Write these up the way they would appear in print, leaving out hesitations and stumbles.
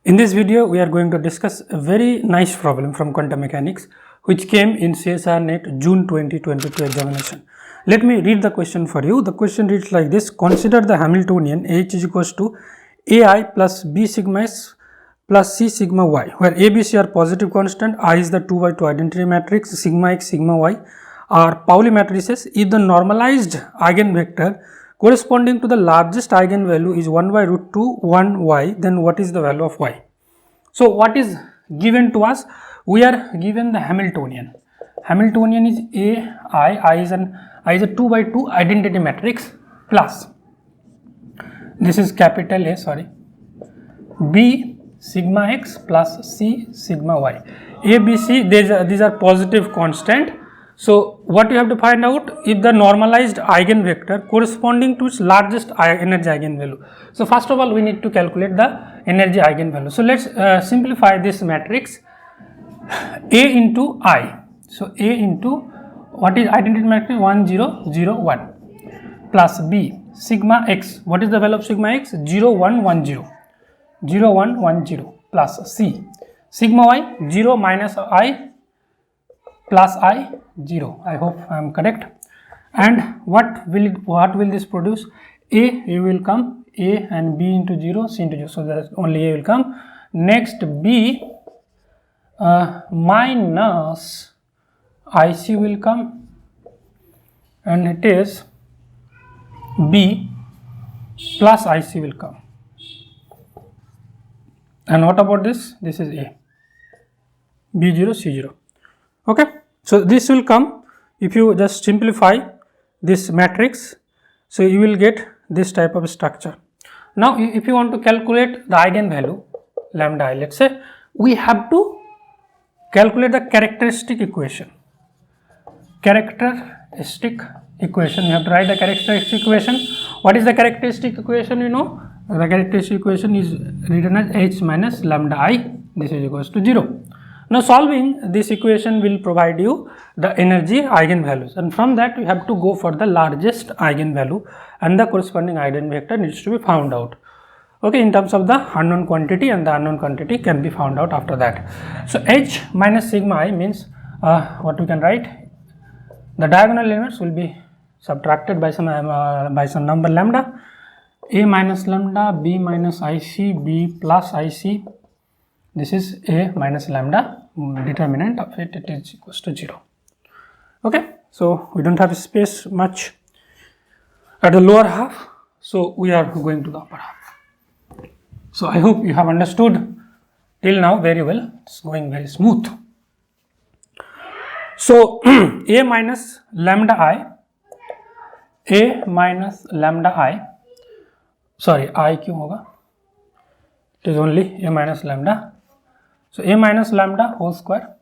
In this video, we are going to discuss a very nice problem from quantum mechanics which came in CSIR-NET June 2022 examination. Let me read the question for you. The question reads like this: consider the Hamiltonian H is equals to AI plus B sigma S plus C sigma Y, where A, B, C are positive constant, I is the 2x2 identity matrix, sigma X, sigma Y are Pauli matrices. If the normalized eigenvector corresponding to the largest eigenvalue is 1 by root 2 1 y, then what is the value of y? So what is given to us? We are given the Hamiltonian. Hamiltonian is I is a 2 by 2 identity matrix plus, this is capital A, sorry, B sigma x plus C sigma y. A, B, C, these are positive constant. So what you have to find out, if the normalized eigenvector corresponding to its largest energy eigenvalue. So first of all, we need to calculate the energy eigenvalue. So let's simplify this matrix. A into I. So A into what is identity matrix 1 0 0 1 plus B sigma x. What is the value of sigma x? 0 1 1 0 0 1 1 0 plus C sigma y 0 minus I plus I 0. I hope I am correct. And what will this produce? A will come, A and B into 0, C into 0. So that only A will come. Next B minus IC will come, and it is B plus IC will come. And what about this? This is A, B0, C0. Okay, so this will come if you just simplify this matrix. So you will get this type of structure. Now if you want to calculate the eigenvalue lambda I, let's say we have to calculate the characteristic equation. You have to write the characteristic equation. What is the characteristic equation? You know, the characteristic equation is written as H minus lambda I. This is equals to 0. Now solving this equation will provide you the energy eigenvalues, and from that we have to go for the largest eigenvalue, and the corresponding eigenvector needs to be found out. Okay, in terms of the unknown quantity, and the unknown quantity can be found out after that. So H minus sigma I means what we can write, the diagonal elements will be subtracted by some number lambda. A minus lambda, B minus IC, B plus IC. This is A minus lambda. Determinant of it is equals to 0. Okay, so we don't have space much at the lower half, so we are going to the upper half. So I hope you have understood till now very well. It's going very smooth. So A minus lambda I, sorry, I क्यों होगा? It is only A minus lambda. So A minus lambda whole square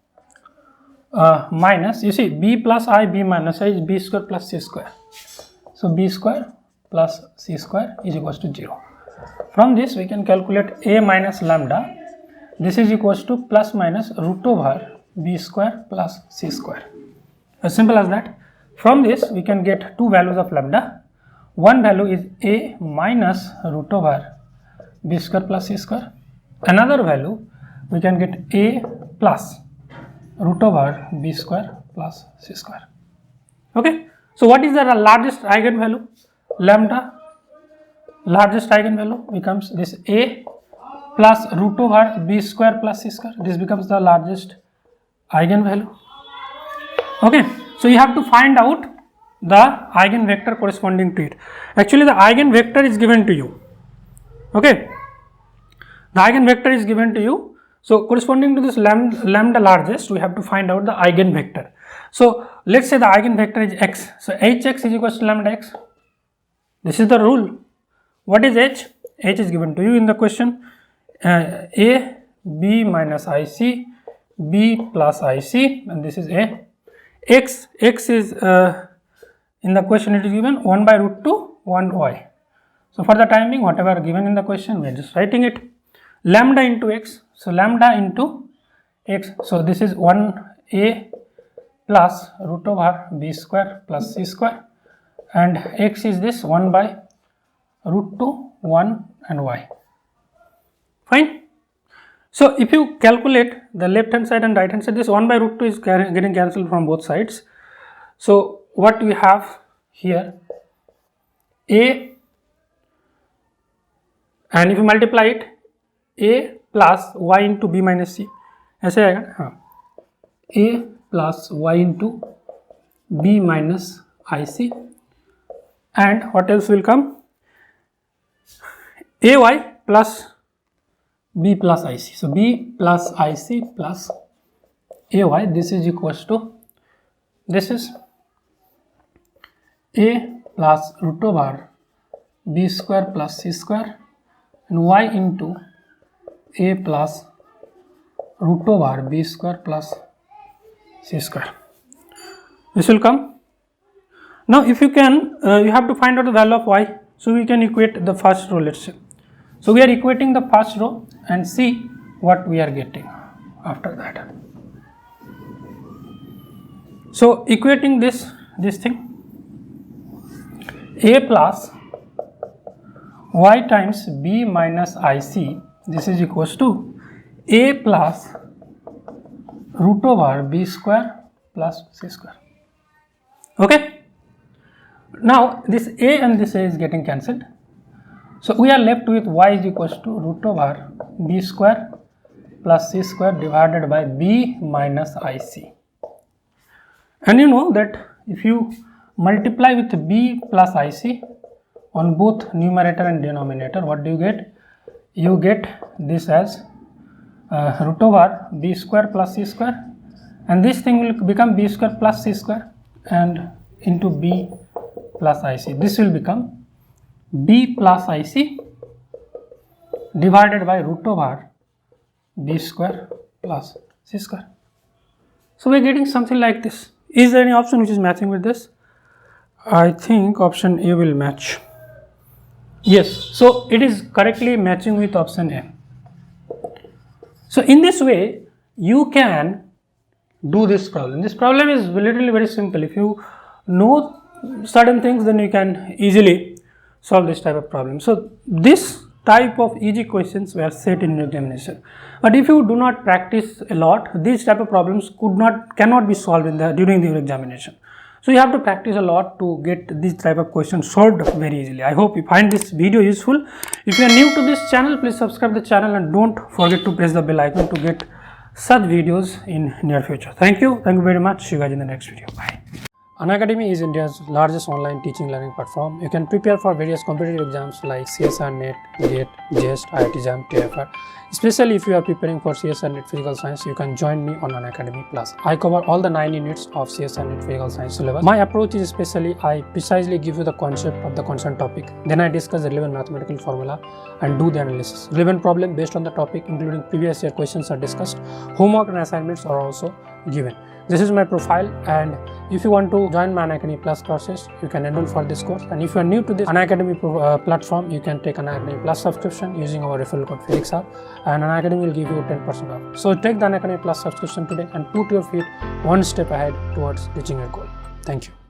minus, you see, B plus I, B minus I is B square plus C square. So B square plus C square is equals to 0. From this we can calculate A minus lambda. This is equals to plus minus root over B square plus C square. As simple as that. From this we can get two values of lambda. One value is A minus root over B square plus C square. Another value we can get A plus root over B square plus C square. Okay, so what is the largest eigenvalue? Lambda, largest eigenvalue becomes this A plus root over B square plus C square. This becomes the largest eigenvalue. Okay, so you have to find out the eigenvector corresponding to it. Actually the eigenvector is given to you. Okay, the eigenvector is given to you. So corresponding to this lambda largest, we have to find out the eigenvector. So let's say the eigenvector is x. So hx is equals to lambda x. This is the rule. What is h? H is given to you in the question. A, B minus IC, B plus IC, and this is A. X is in the question it is given 1 by root 2 1 y. So for the time being, whatever given in the question, we are just writing it. Lambda into x, so lambda into x, so this is 1a plus root over b square plus c square, and x is this 1 by root 2 1 and y. Fine. So if you calculate the left hand side and right hand side, this 1 by root 2 is getting cancelled from both sides. So what we have here, a, and if you multiply it, a plus y into b minus c, ऐसे आएगा हाँ, a plus y into b minus ic, and what else will come, ay plus b plus ic. So b plus ic plus ay, this is equals to, this is a plus root over b square plus c square and y into a plus root over b square plus c square. This will come. Now if you can, you have to find out the value of y, so we can equate the first row, let's say. So we are equating the first row and see what we are getting after that. So equating this thing, a plus y times b minus ic, this is equals to a plus root over b square plus c square. Okay. Now this a and this a is getting cancelled. So we are left with y is equals to root over b square plus c square divided by b minus ic. And you know that if you multiply with b plus ic on both numerator and denominator, what do you get? You get this as root over b square plus c square, and this thing will become b square plus c square and into b plus ic. This will become b plus ic divided by root over b square plus c square. So we are getting something like this. Is there any option which is matching with this? I think option A will match. Yes, so it is correctly matching with option A. So in this way you can do this problem. This problem is literally very simple. If you know certain things, then you can easily solve this type of problem. So this type of easy questions were set in your examination, but if you do not practice a lot, these type of problems cannot be solved during your examination. So you have to practice a lot to get this type of questions solved very easily. I hope you find this video useful. If you are new to this channel, please subscribe the channel and don't forget to press the bell icon to get such videos in near future. Thank you very much. See you guys in the next video. Bye. Unacademy is India's largest online teaching learning platform. You can prepare for various competitive exams like CSIR-NET, GATE, JEST, IIT JAM, TFR. Especially if you are preparing for CSIR-NET Physical Science, you can join me on Unacademy Plus. I cover all the 9 units of CSIR-NET Physical Science syllabus. My approach is especially, I precisely give you the concept of the concerned topic. Then I discuss the relevant mathematical formula and do the analysis. Relevant problem based on the topic, including previous year questions, are discussed. Homework and assignments are also given. This is my profile, and if you want to join my Unacademy Plus courses, you can enroll for this course. And if you are new to this Unacademy platform, you can take Unacademy Plus subscription using our referral code PHYSICS, and Unacademy will give you 10% off. So take the Unacademy Plus subscription today and put your feet one step ahead towards reaching your goal. Thank you.